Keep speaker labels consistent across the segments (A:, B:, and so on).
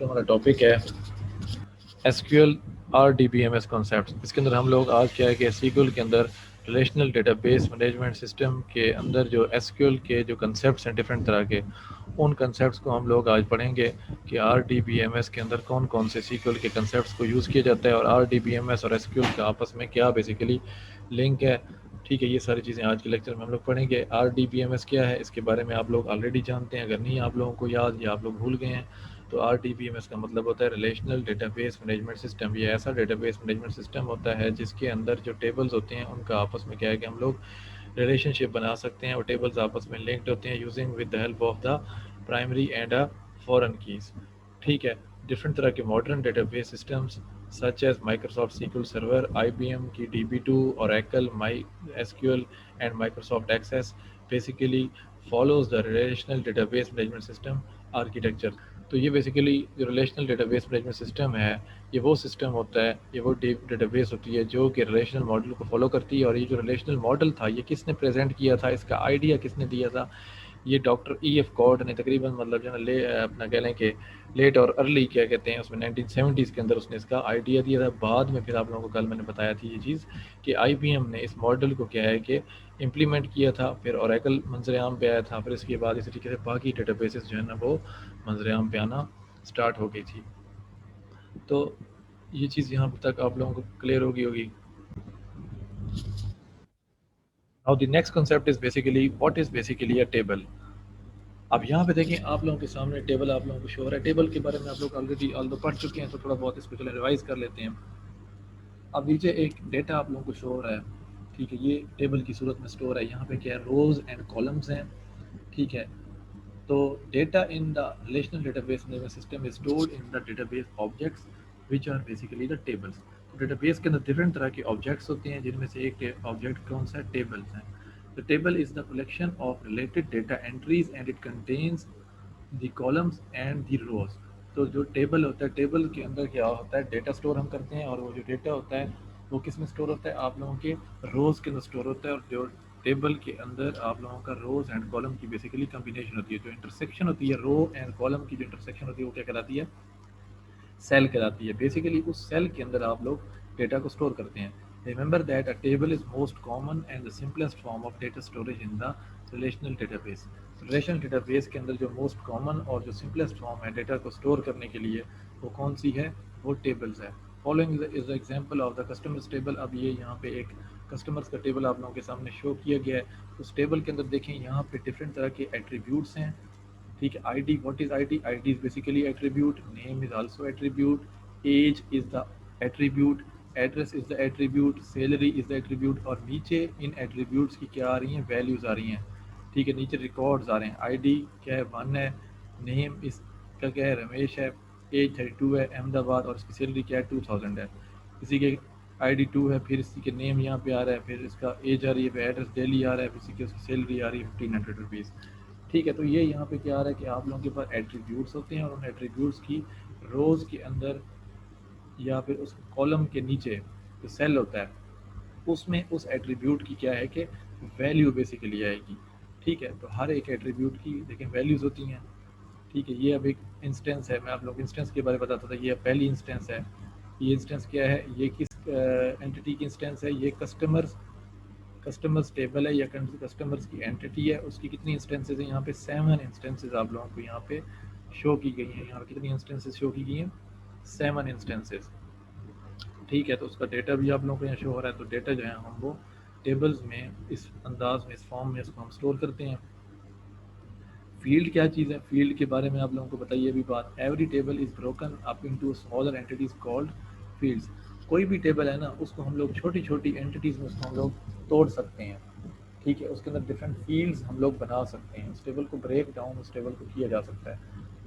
A: तो हमारा टॉपिक है SQL RDBMS कॉन्सेप्ट। इसके अंदर हम लोग आज क्या है कि SQL के अंदर रिलेशनल डेटाबेस मैनेजमेंट सिस्टम के अंदर जो SQL के जो कंसेप्ट हैं डिफरेंट तरह के, उन कंसेप्ट को हम लोग आज पढ़ेंगे कि RDBMS के अंदर कौन कौन से SQL के कंसेप्ट को यूज़ किया जाता है और RDBMS और SQL का आपस में क्या बेसिकली लिंक है। ठीक है, ये सारी चीज़ें आज के लेक्चर में हम लोग पढ़ेंगे। RDBMS क्या है इसके बारे में आप लोग ऑलरेडी जानते हैं, अगर नहीं आप लोगों को याद या आप लोग भूल गए हैं तो RDBMS का मतलब होता है रिलेशनल डेटाबेस मैनेजमेंट सिस्टम। ये ऐसा डेटाबेस मैनेजमेंट सिस्टम होता है जिसके अंदर जो टेबल्स होते हैं उनका आपस में क्या है कि हम लोग रिलेशनशिप बना सकते हैं और टेबल्स आपस में लिंक्ड होते हैं using with the help of the primary and foreign keys. ठीक है, डिफरेंट तरह के modern database systems such as Microsoft SQL server, IBM की DB2, Oracle, MySQL and Microsoft Access basically follows the relational database management system architecture. तो ये basically जो relational database management system है, ये वो सिस्टम होता है, ये वो डेटाबेस होती है जो कि रिलेशनल मॉडल को फॉलो करती है। और ये जो रिलेशनल मॉडल था ये किसने प्रेजेंट किया था, इसका आइडिया किसने दिया था, ये डॉक्टर EF कॉर्ड ने तकरीबन मतलब जो है ले अपना कह लें कि लेट और अर्ली क्या कहते हैं उसमें 1970s के अंदर उसने इसका आइडिया दिया था। बाद में फिर आप लोगों को कल मैंने बताया थी ये चीज़ कि IBM ने इस मॉडल को क्या है कि इम्प्लीमेंट किया था, फिर ओरेकल मंजर आम पे आया था, फिर इसके बाद इसी तरीके से बाकी डेटाबेसेस जो है ना वो मंजर आम पे आना स्टार्ट हो गई थी। तो ये चीज़ यहाँ तक आप लोगों को क्लियर होगी। Now the next concept is basically what is basically a table. अब यहाँ पे देखें आप लोगों के सामने टेबल आप लोगों को शो हो रहा है। टेबल के बारे में आप लोग ऑलरेडी पढ़ चुके हैं, तो थोड़ा बहुत इसको चलो रिवाइज कर लेते हैं। अब नीचे एक डेटा आप लोगों को शो हो रहा है, ठीक है, ये टेबल की सूरत में स्टोर है। यहाँ पे क्या है, रोज एंड कॉलम्स हैं, ठीक है। तो data in the relational database management system is stored in the database objects which are basically the tables. तो डेटाबेस के अंदर डिफरेंट तरह के ऑब्जेक्ट्स होते हैं, जिनमें से एक ऑब्जेक्ट कौन सा है, टेबल्स हैं। The table is the collection of related data entries and it contains the columns and the rows. तो जो टेबल होता है, टेबल के अंदर क्या होता है, डेटा स्टोर हम करते हैं, और वो जो डेटा होता है वो किस में स्टोर होता है, आप लोगों के रोज के अंदर स्टोर होता है। और जो टेबल के अंदर आप लोगों का रोज एंड कॉलम की बेसिकली कम्बिनेशन होती है। जो इंटरसेक्शन होती है रो एंड कॉलम की, जो इंटरसेक्शन होती है वो क्या कहलाती है, सेल कहलाती है। बेसिकली उस सेल के अंदर आप लोग डेटा को स्टोर करते हैं। Remember that a table is most common and the simplest form of data storage in the relational database. Relational database के अंदर जो मोस्ट कॉमन और जो सिंपलेस्ट फॉर्म है डेटा को स्टोर करने के लिए, वो कौन सी है, वो टेबल्स है। Following is the example of the customers table. अब ये यहाँ पे एक कस्टमर्स का टेबल आप लोगों के सामने शो किया गया है। उस टेबल के अंदर देखें, यहाँ पे डिफरेंट तरह के एट्रीब्यूट्स हैं, ठीक है। ID, what is ID is basically attribute, name is also attribute, age is the attribute, address is the attribute, salary is the attribute. और नीचे इन एट्रीब्यूट्स की क्या आ रही हैं, वैल्यूज आ रही हैं, ठीक है। नीचे रिकॉर्ड्स आ रहे हैं। ID क्या है, 1 है, नेम इसका क्या है, रमेश है, एज 32 है, अहमदाबाद, और इसकी सैलरी क्या है, 2000 है। किसी के ID 2 है, फिर इसी के नेम यहाँ पे आ रहा है, फिर इसका एज आ रही है, फिर एड्रेस दिल्ली आ रहा है, फिर इसी की उसकी सैलरी आ रही है 1500 रुपीज़, ठीक है। तो ये यहाँ पे क्या आ रहा है कि आप लोगों के पास एट्रीब्यूट्स होते हैं, और उन एट्रीब्यूट्स की रोज़ के अंदर या फिर उस कॉलम के नीचे जो सेल होता है उसमें उस एट्रीब्यूट की क्या है कि वैल्यू बेसिकली आएगी, ठीक है। तो हर एक एट्रीब्यूट की देखें वैल्यूज़ होती हैं, ठीक है। ये अब एक इंस्टेंस है, मैं आप लोग इंस्टेंस के बारे में बताता था, ये पहली इंस्टेंस है। ये इंस्टेंस क्या है, ये किस एंटिटी की इंस्टेंस है, ये कस्टमर्स टेबल है या कस्टमर्स की एंटिटी है। उसकी कितनी इंस्टेंसेज हैं, यहाँ पे 7 इंस्टेंसेज आप लोगों को यहाँ पे शो की गई हैं। यहाँ पे कितनी इंस्टेंसेज शो की गई हैं, 7 इंस्टेंसेज, ठीक है। तो उसका डेटा भी आप लोगों को यहाँ शो हो रहा है। तो डेटा जो है हम वो टेबल्स में इस अंदाज में, इस फॉर्म में इसको हम स्टोर करते हैं। फील्ड क्या चीज़ है, फील्ड के बारे में आप लोगों को बताइए अभी बात। Every table is broken up into smaller entities called fields. कोई भी टेबल है ना, उसको हम लोग छोटी छोटी एंटिटीज़ में उसको हम लोग तोड़ सकते हैं, ठीक है। उसके अंदर डिफरेंट फील्ड्स हम लोग बना सकते हैं, उस टेबल को ब्रेक डाउन उस टेबल को किया जा सकता है।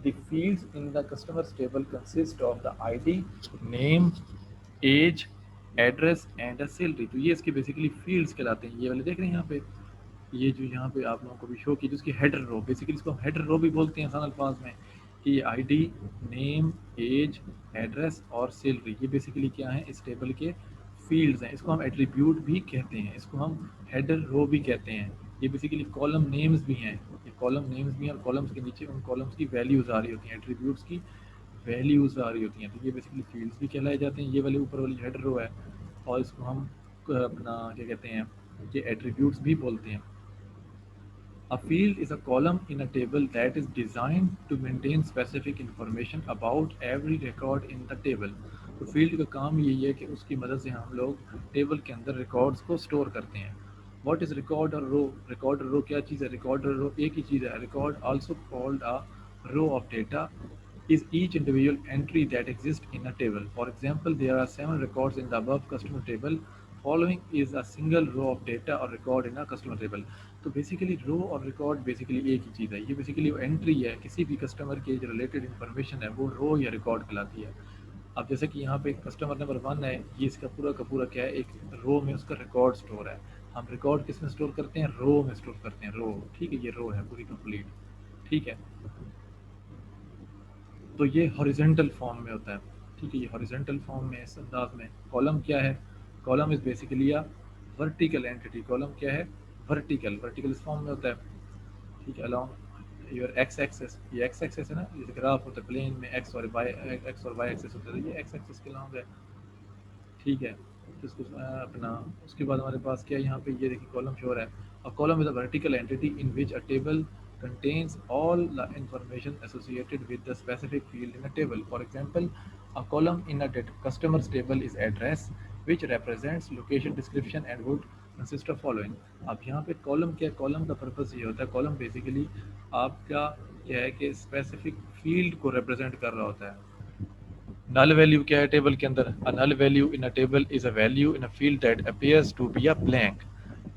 A: The fields in the customers table consist of the ID, name, age, address and salary. तो ये इसके बेसिकली फील्ड्स कहलाते हैं। ये वाले देख रहे हैं यहाँ पे, ये जो यहाँ पे आप लोगों को भी शो की, जिसकी हेडर रो, बेसिकली इसको हम हेडर रो भी बोलते हैं आसान अल्फाज में, कि ये ID, नेम, एज, एड्रेस और सैलरी, ये बेसिकली क्या है, इस टेबल के फील्ड्स हैं। इसको हम एट्रीब्यूट भी कहते हैं, इसको हम हेडर रो भी कहते हैं। ये बेसिकली कॉलम नेम्स भी हैं, ये कॉलम नेम्स भी हैं, और कॉलम्स के नीचे उन कॉलम्स की वैल्यूज़ आ रही होती हैं, एट्रीब्यूट्स की वैल्यूज़ आ रही होती हैं, तो ये बेसिकली फील्ड्स भी कहलाए जाते हैं। ये वाले ऊपर वाली हेड रो है, और इसको हम अपना क्या कहते हैं, ये एट्रीब्यूट्स भी बोलते हैं। A field is a column in a table that is designed to maintain specific information about every record in the table. तो फील्ड का काम यही है कि उसकी मदद से हम लोग टेबल के अंदर रिकॉर्ड्स को स्टोर करते हैं। व्हाट इज़ रिकॉर्ड और रो? रिकॉर्ड और रो क्या चीज़ है? रिकॉर्ड और रो एक ही चीज़ है। Record also called a row of data is each individual entry that exists in a table. For example, there are 7 records in the above customer table. Following is a single row of data or record in a customer table. तो basically रो और record basically एक ही चीज़ है। ये basically entry है, किसी भी कस्टमर के जो रिलेटेड इन्फॉर्मेशन है वो रो या रिकॉर्ड कहलाती है। अब जैसे कि यहाँ पे कस्टमर नंबर 1 है, ये इसका पूरा का पूरा क्या है, एक रो में उसका रिकॉर्ड स्टोर है। हम रिकॉर्ड किस में स्टोर करते हैं? रो में स्टोर करते हैं, रो। ठीक है, ये रो है पूरी कंप्लीट। ठीक है, तो ये हॉरिजेंटल फॉर्म में होता है। ठीक है, ये हॉरिजेंटल फॉर्म में इस अंदाज में। कॉलम क्या है? Column is basically a vertical entity. Column क्या है? वर्टिकल, वर्टिकल इस फॉर्म में होता है। ठीक है, अलॉन्ग योर एक्स एक्सेस, ये एक्स एक्सेस है ना, जैसे ग्राफ होता है प्लेन में एक्स और वाई एक्सेस होता है, ये एक्स एक्सेस के अलॉन्ग है। ठीक है, तो इसको अपना उसके बाद हमारे पास क्या है यहाँ पे, ये देखिए कॉलम शो रहा है। A column is a vertical entity in which a table contains all the information associated with the specific field in a table. For example, a column in a customer's table is address, which represents location description and would consist of following. अब यहाँ पे column क्या है? Column का purpose ये होता है, column basically आपका क्या है कि स्पेसिफिक फील्ड को रिप्रेजेंट कर रहा होता है। नल वैल्यू क्या है टेबल के अंदर? A null value in a table is a value in a field that appears to be a blank.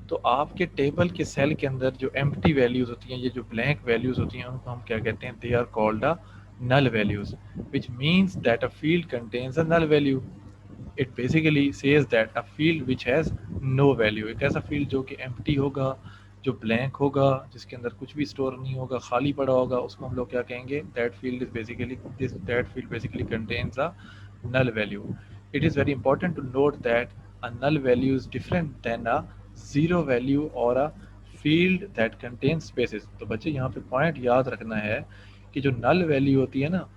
A: तो आपके टेबल के सेल के अंदर जो एम्प्टी वैल्यूज होती हैं, ये जो ब्लैंक वैल्यूज होती हैं, उनको हम क्या कहते हैं? They are called a null values, which means that a field contains a null value. It basically says that a field which has no value, एक ऐसा फील्ड जो कि एम्प्टी होगा, जो ब्लैंक होगा, जिसके अंदर कुछ भी स्टोर नहीं होगा, खाली पड़ा होगा, उसको हम लोग क्या कहेंगे? That field is basically this, that field basically contains a null value. It is very important to note that a null value is different than a zero value or a field that contains spaces. तो बच्चे यहाँ पे point याद रखना है कि जो null value होती है ना,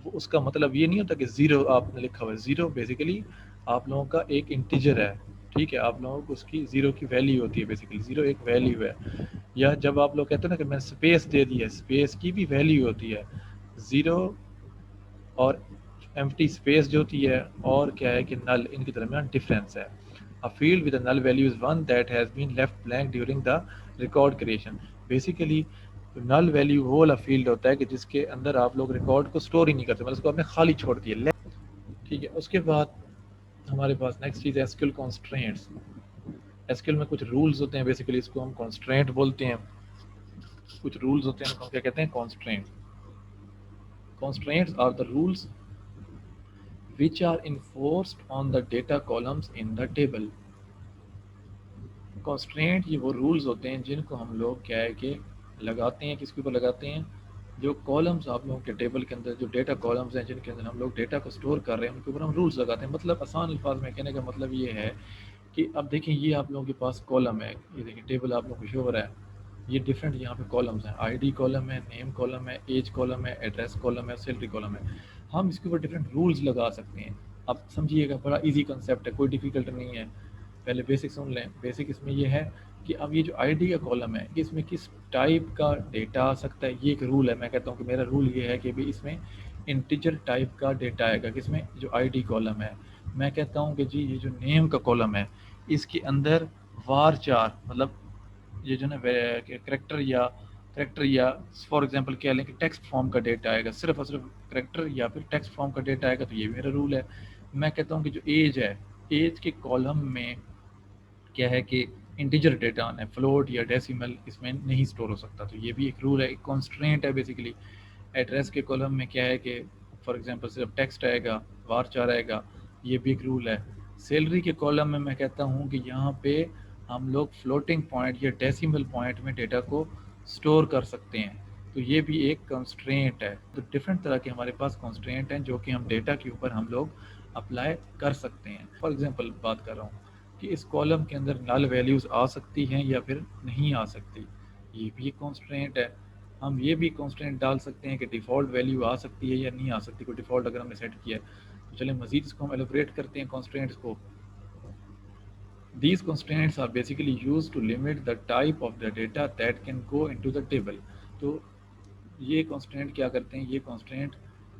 A: वो उसका मतलब ये नहीं होता कि ज़ीरो आपने लिखा हुआ है। ज़ीरो बेसिकली आप लोगों का एक इंटीजर है। ठीक है, आप लोगों को उसकी ज़ीरो की वैल्यू होती है, बेसिकली ज़ीरो एक वैल्यू है। या जब आप लोग कहते हैं ना कि मैंने स्पेस दे दी है, स्पेस की भी वैल्यू होती है। ज़ीरो और एम्प्टी स्पेस जो होती है, और क्या है कि नल, इनके दरमियान डिफरेंस है। A field with a null value is one that has been left blank during the record creation. Basically null value वो वाला फील्ड होता है कि जिसके अंदर आप लोग रिकॉर्ड को स्टोर ही नहीं करते, मतलब उसको आपने खाली छोड़ दिया। ठीक है, उसके बाद हमारे पास नेक्स्ट चीज़ है एसक्यूएल कॉन्स्ट्रेंट्स। एसक्यूएल में कुछ रूल्स होते हैं, बेसिकली इसको हम कॉन्स्ट्रेंट बोलते हैं। कुछ रूल्स होते हैं, उनको क्या कहते हैं? Constraint. Constraints are the rules which are enforced on the data columns in the table. Constraint ये वो रूल्स होते हैं जिनको हम लोग क्या है कि लगाते हैं, किसके ऊपर लगाते हैं? जो कॉलम्स आप लोगों के टेबल के अंदर, जो डेटा कॉलम्स हैं जिनके अंदर हम लोग डेटा को स्टोर कर रहे हैं, उनके ऊपर हम रूल्स लगाते हैं। मतलब आसान अल्फाज में कहने का मतलब ये है कि अब देखिए, ये आप लोगों के पास कॉलम है, ये देखिए टेबल आप लोगों को शो हो रहा है। ये डिफरेंट यहाँ पे कॉलम्स हैं, आईडी कॉलम है, नेम कॉलम है, एज कॉलम है, एड्रेस कॉलम है, सैलरी कॉलम है। हम इसके ऊपर डिफरेंट रूल्स लगा सकते हैं। अब समझिएगा, बड़ा इजी कंसेप्ट है, कोई डिफिकल्ट नहीं है। पहले बेसिक सुन लें। बेसिक इसमें ये है कि अब ये जो आईडी का कॉलम है, कि इसमें किस टाइप का डेटा आ सकता है, ये एक रूल है। मैं कहता हूँ कि मेरा रूल ये है कि भाई इसमें इंटीजर टाइप का डेटा आएगा, किसमें? जो आईडी कॉलम है। मैं कहता हूँ कि जी ये जो नेम का कॉलम है, इसके अंदर वार चार, मतलब ये जो ना करेक्टर या फॉर एग्जांपल कह लें कि टेक्स्ट फॉर्म का डेटा आएगा, सिर्फ और सिर्फ करेक्टर या फिर टेक्स्ट फॉर्म का डेटा आएगा, तो ये मेरा रूल है। मैं कहता हूँ कि जो एज है, एज के कॉलम में क्या है कि इंटीजर डेटा आना है, फ्लोट या डेसिमल इसमें नहीं स्टोर हो सकता, तो ये भी एक रूल है, एक कॉन्स्ट्रेंट है बेसिकली। एड्रेस के कॉलम में क्या है कि फॉर एग्जांपल सिर्फ टेक्स्ट आएगा, वार चार आएगा, ये भी एक रूल है। सैलरी के कॉलम में मैं कहता हूँ कि यहाँ पे हम लोग फ्लोटिंग पॉइंट या डेसिमल पॉइंट में डेटा को स्टोर कर सकते हैं, तो ये भी एक कंस्ट्रेंट है। तो डिफरेंट तरह के हमारे पास कंस्ट्रेंट हैं जो कि हम डेटा के ऊपर हम लोग अप्लाई कर सकते हैं। फॉर एग्जांपल बात कर रहा हूँ कि इस कॉलम के अंदर नल वैल्यूज़ आ सकती हैं या फिर नहीं आ सकती, ये भी एक कंस्ट्रेंट है। हम ये भी कॉन्स्टेंट डाल सकते हैं कि डिफ़ॉल्ट वैल्यू आ सकती है या नहीं आ सकती, कोई डिफ़ॉल्ट अगर हमने सेट किया है। तो चलें मज़ीद इसको हम एलोबरेट करते हैं कॉन्स्टेंट्स को। These constraints are basically used to limit the type of the data that can go into the table. तो ये constraint क्या करते हैं, ये constraint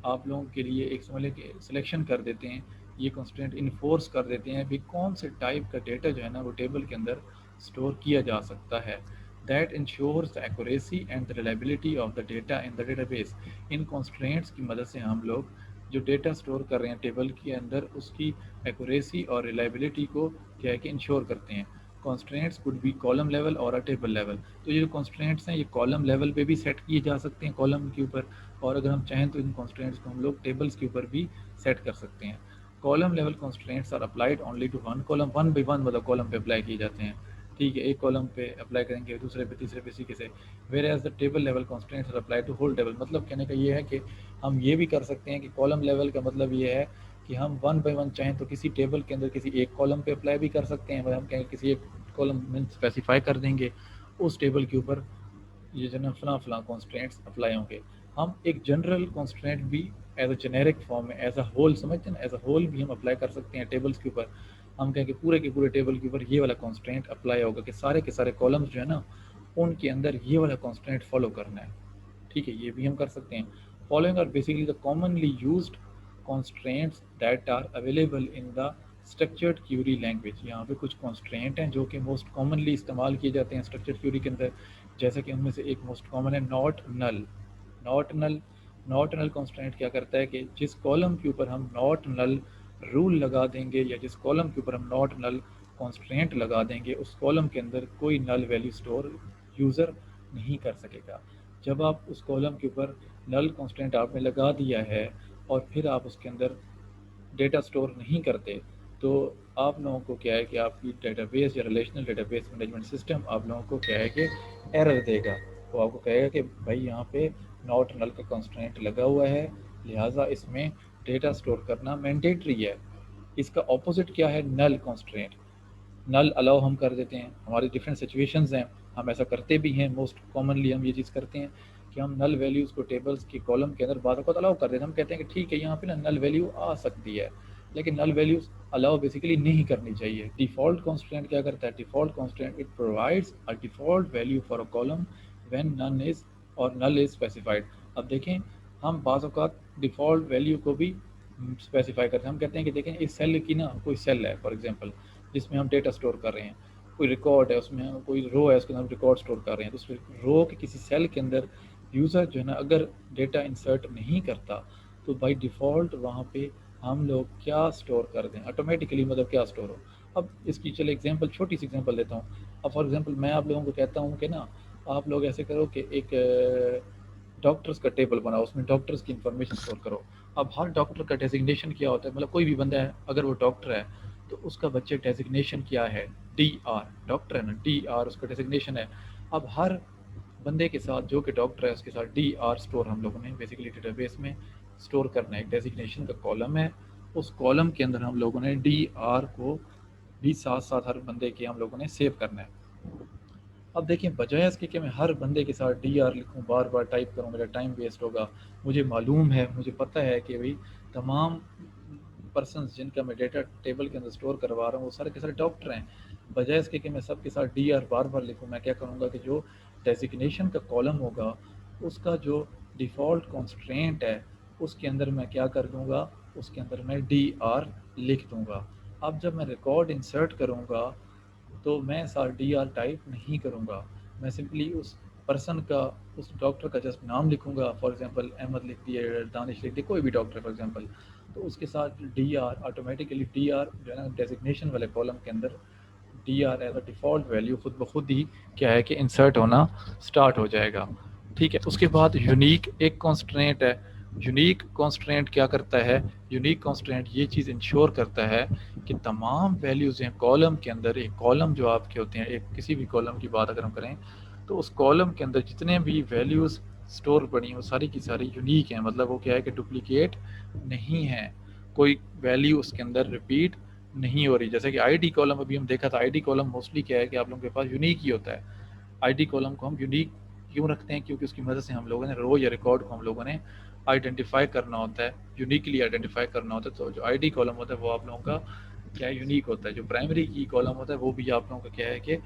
A: आप लोगों के लिए एक समझ लें कि सिलेक्शन कर देते हैं, ये constraint इन्फोर्स कर देते हैं भी कौन से टाइप का डेटा जो है ना वो टेबल के अंदर स्टोर किया जा सकता है। That ensures the accuracy and the reliability of the data in the database. In constraints की मदद से हम लोग जो डेटा स्टोर कर रहे हैं टेबल के अंदर उसकी एक्यूरेसी और रिलायबिलिटी को क्या है कि इंश्योर करते हैं। Constraints could be column level और अ टेबल लेवल। तो ये जो कॉन्स्ट्रेंट्स हैं ये कॉलम लेवल पे भी सेट किए जा सकते हैं कॉलम के ऊपर, और अगर हम चाहें तो इन कॉन्स्ट्रेंट्स को हम लोग टेबल्स के ऊपर भी सेट कर सकते हैं। Column level constraints are applied only to one column, one by one मतलब कॉलम पे अप्लाई किए जाते हैं। ठीक है, एक कॉलम पे अप्लाई करेंगे, दूसरे पे, तीसरे पे, इसी के से। Whereas the table level constraints are apply to whole table. मतलब कहने का ये है कि हम ये भी कर सकते हैं कि कॉलम लेवल का मतलब ये है कि हम वन बाई वन चाहें तो किसी टेबल के अंदर किसी एक कॉलम पे अप्लाई भी कर सकते हैं। हम कहेंगे किसी एक कॉलम में स्पेसिफाई कर देंगे उस टेबल के ऊपर ये जो ना फला फला कॉन्स्ट्रेंट्स अप्लाई होंगे। हम एक जनरल कॉन्स्ट्रेंट भी एज अ जेनेरिक फॉर्म में एज अ होल समझते हैं ना, एज अ होल भी हम अप्लाई कर सकते हैं टेबल्स के ऊपर। हम कहें कि पूरे के पूरे टेबल के ऊपर ये वाला कॉन्स्ट्रेंट अप्लाई होगा कि सारे के सारे कॉलम्स जो है ना उनके अंदर ये वाला कॉन्स्ट्रेंट फॉलो करना है। ठीक है, ये भी हम कर सकते हैं। Following are basically the commonly used constraints that are available in the structured query language। यहाँ पे कुछ constraint हैं जो कि most commonly इस्तेमाल किए जाते हैं structured query के अंदर। जैसे कि उनमें से एक most common है not null। not null not null constraint क्या करता है कि जिस कॉलम के ऊपर हम not null रूल लगा देंगे या जिस कॉलम के ऊपर हम not null constraint लगा देंगे उस कॉलम के अंदर कोई null वैल्यू स्टोर यूज़र नहीं कर सकेगा। जब आप उस कॉलम के ऊपर null constraint आपने लगा दिया है और फिर आप उसके अंदर डेटा स्टोर नहीं करते तो आप लोगों को क्या है कि आपकी डेटाबेस या रिलेशनल डेटाबेस मैनेजमेंट सिस्टम आप लोगों को क्या है कि एरर देगा। वो आपको कहेगा कि भाई यहाँ पे नॉट नल का कंस्ट्रेंट लगा हुआ है, लिहाजा इसमें डेटा स्टोर करना मैंडेटरी है। इसका ऑपोजिट क्या है, नल कंस्ट्रेंट। नल अलाउ हम कर देते हैं, हमारी डिफरेंट सिचुएशंस हैं, हम ऐसा करते भी हैं। मोस्ट कॉमनली हम ये चीज़ करते हैं कि हम नल वैल्यूज़ को टेबल्स की कॉलम के अंदर बाद अलाउ कर देते हैं। हम कहते हैं कि ठीक है यहाँ पे ना नल वैल्यू आ सकती है, लेकिन नल वैल्यूज़ अलाउ बेसिकली नहीं करनी चाहिए। डिफ़ॉल्ट कॉन्स्टेंट क्या करता है, default constant it provides a default value for a column when none is और नल इज़ स्पेसिफाइड। अब देखें हम बाज़ औक़ात डिफ़ॉल्ट वैल्यू को भी स्पेसिफाई करते हैं। हम कहते हैं कि देखें इस सेल की ना कोई सेल है फॉर एग्जांपल जिसमें हम डेटा स्टोर कर रहे हैं, कोई रिकॉर्ड है उसमें, कोई रो है उसके अंदर हम रिकॉर्ड स्टोर कर रहे हैं, तो उस रो के किसी सेल के अंदर यूज़र जो है ना अगर डेटा इंसर्ट नहीं करता तो बाय डिफ़ॉल्ट वहाँ पे हम लोग क्या स्टोर कर दें ऑटोमेटिकली, मतलब क्या स्टोर हो। अब इसकी चलो एग्जांपल, छोटी सी एग्जांपल देता हूँ। अब फॉर एग्जांपल मैं आप लोगों को कहता हूँ कि ना आप लोग ऐसे करो कि एक डॉक्टर्स का टेबल बनाओ, उसमें डॉक्टर्स की इंफॉर्मेशन स्टोर करो। अब हर डॉक्टर का डेजिग्नेशन क्या होता है, मतलब कोई भी बंदा है अगर वो डॉक्टर है तो उसका बच्चे डेजिग्नेशन क्या है, डी आर, डॉक्टर है ना, डी आर उसका डेजिग्नेशन है। अब हर बंदे के साथ जो कि डॉक्टर है उसके साथ डी आर स्टोर हम लोगों ने बेसिकली डेटाबेस में स्टोर करना है। एक डेजिग्नेशन का कॉलम है, उस कॉलम के अंदर हम लोगों ने डी आर को भी साथ साथ हर बंदे के हम लोगों ने सेव करना है। अब देखिए बजाय इसके कि मैं हर बंदे के साथ डी आर लिखूँ, बार बार टाइप करूँ, मेरा टाइम वेस्ट होगा। मुझे मालूम है, मुझे पता है कि भाई तमाम पर्सन्स जिनका मैं डेटा टेबल के अंदर स्टोर करवा रहा हूँ वो सारे के सारे डॉक्टर हैं। बजाय इसके कि मैं सबके साथ डी आर बार बार लिखूँ, मैं क्या करूँगा कि जो डेजिग्नेशन का कॉलम होगा उसका जो डिफ़ॉल्ट कॉन्स्ट्रेंट है उसके अंदर मैं क्या कर दूँगा, उसके अंदर मैं डी आर लिख दूँगा। अब जब मैं रिकॉर्ड इंसर्ट करूँगा तो मैं सार डी आर टाइप नहीं करूँगा, मैं सिंपली उस पर्सन का, उस डॉक्टर का जस्ट नाम लिखूँगा। फॉर एग्जांपल अहमद लिख दिए, दानिश लिख दिए, कोई भी डॉक्टर फॉर एग्जांपल, तो उसके साथ D R automatically, D R जो है ना डेजिग्नेशन वाले कॉलम के अंदर D R as a default value खुद ब खुद ही क्या है कि इंसर्ट होना स्टार्ट हो जाएगा। ठीक है, उसके बाद यूनिक एक कॉन्स्ट्रेंट है। यूनिक कॉन्स्ट्रेंट क्या करता है, यूनिक कॉन्स्ट्रेंट ये चीज़ इंश्योर करता है कि तमाम वैल्यूज़ हैं कॉलम के अंदर। एक कॉलम जो आपके होते हैं, एक किसी भी कॉलम की बात अगर हम करें तो उस कॉलम के अंदर जितने भी वैल्यूज़ स्टोर पड़ी हैं वो सारी की सारी यूनिक हैं। मतलब वो क्या है कि डुप्लीकेट नहीं है, कोई वैल्यू उसके अंदर रिपीट नहीं हो रही। जैसे कि आईडी कॉलम अभी हम देखा था, आईडी कॉलम मोस्टली क्या है कि आप लोगों के पास यूनिक ही होता है। आईडी कॉलम को हम यूनिक क्यों रखते हैं? क्योंकि उसकी मदद से हम लोगों ने रो या रिकॉर्ड को हम लोगों ने आइडेंटिफाई करना होता है, यूनिकली आइडेंटिफाई करना होता है। तो जो आईडी कॉलम होता है वो आप लोगों का क्या है, यूनिक होता है। जो प्राइमरी की कॉलम होता है वो भी आप लोगों का क्या है कि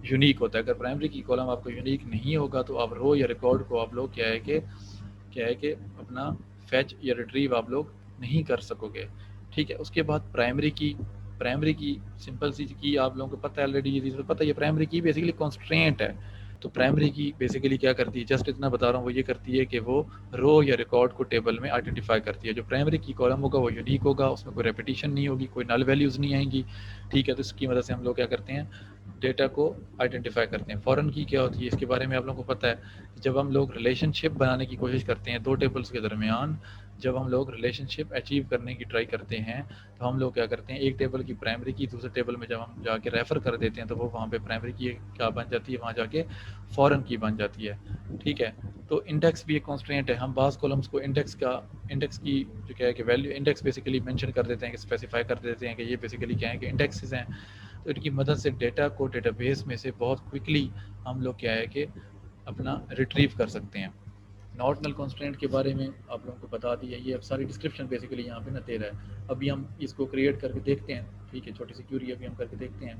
A: यूनिक होता है। अगर प्राइमरी की कॉलम आपको यूनिक नहीं होगा तो आप रो या रिकॉर्ड को आप लोग क्या है कि अपना फैच या रिट्रीव आप लोग नहीं कर सकोगे। ठीक है, उसके बाद प्राइमरी की सिंपल सी की आप लोगों को पता है ऑलरेडी, ये पता है, ये प्राइमरी की बेसिकली कॉन्स्ट्रेंट है। तो प्राइमरी की बेसिकली क्या करती है, जस्ट इतना बता रहा हूँ, वो ये करती है कि वो रो या रिकॉर्ड को टेबल में आइडेंटिफाई करती है। जो प्राइमरी की कॉलम होगा वो यूनिक होगा, उसमें कोई रेपिटेशन नहीं होगी, कोई नल वैल्यूज़ नहीं आएंगी। ठीक है, तो इसकी मदद से हम लोग क्या करते हैं, डेटा को आइडेंटिफाई करते हैं। फॉरेन की क्या होती है, इसके बारे में आप लोगों को पता है। जब हम लोग रिलेशनशिप बनाने की कोशिश करते हैं दो टेबल्स के दरमियान, जब हम लोग रिलेशनशिप अचीव करने की ट्राई करते हैं तो हम लोग क्या करते हैं, एक टेबल की प्राइमरी की दूसरे टेबल में जब हम जाके रेफ़र कर देते हैं तो वो वहाँ पे प्राइमरी की क्या बन जाती है, वहाँ जाके फॉरेन की बन जाती है। ठीक है, तो इंडेक्स भी एक कॉन्स्ट्रेंट है। हम बाज़ कॉलम्स को इंडेक्स की जो क्या है कि वैल्यू इंडेक्स बेसिकली मेंशन कर देते हैं, कि स्पेसिफाई कर देते हैं कि ये बेसिकली क्या है कि इंडेक्सेस हैं। तो इनकी मदद से डेटा को डेटाबेस में से बहुत क्विकली हम लोग क्या है कि अपना रिट्रीव कर सकते हैं। नॉट नल कॉन्स्टेंट के बारे में आप लोगों को बता दिया, ये अब सारी डिस्क्रिप्शन बेसिकली यहाँ पे ना दे रहा है। अभी हम इसको क्रिएट करके देखते हैं। ठीक है, छोटी सी क्यूरी अभी हम करके देखते हैं।